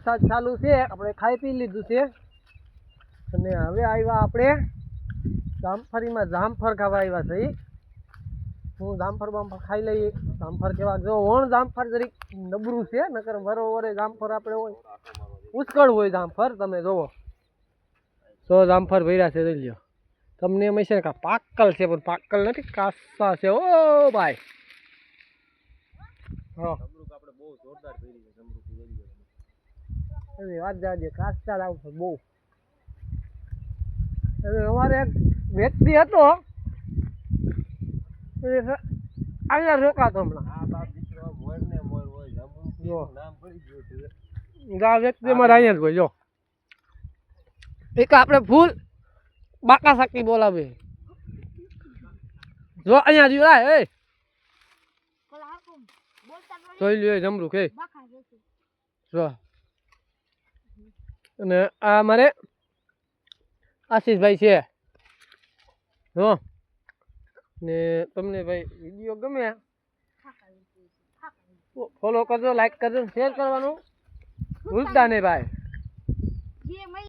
વરસાદ ચાલુ છે, આપણે ખાઈ પી લીધું છે અને હવે આવ્યા આપણે જામફળીમાં જામફળ ખાવા આવ્યા છે. હું જામફળ બામફળ ખાઈ લઈએ. જામફળ કેવા જો વણ જામફળ જરીક નબળું છે, નકર વરોવરે જામફળ આપણે હોય પુષ્કળ હોય જામફળ. તમે જોવો તો જામફળ ભર્યા છે જોઈ લ્યો. તમને એમ છે ને પાકલ છે પણ પાકલ નથી, કાચા છે. ઓ ભાઈ વાત જાજે કાચા જામફળ બહુ. અમારે એક વ્યક્તિ હતો અહીંયા રોકાતો હમણાં. આ વ્યક્તિ અમારે અહીંયા જ હોય. જો એક આપણે ફૂલ બાકા સાકી બોલાવે. જો અહીંયા જોયા એ જોઈ લ્યો જમરૂ કે જો. અને આ અમારે આશીષભાઈ છે. જો ને તમને ભાઈ વિડીયો ગમે ફોલો કરજો, લાઈક કરજો, શેર કરવાનું ભૂલતા નહીં ભાઈ.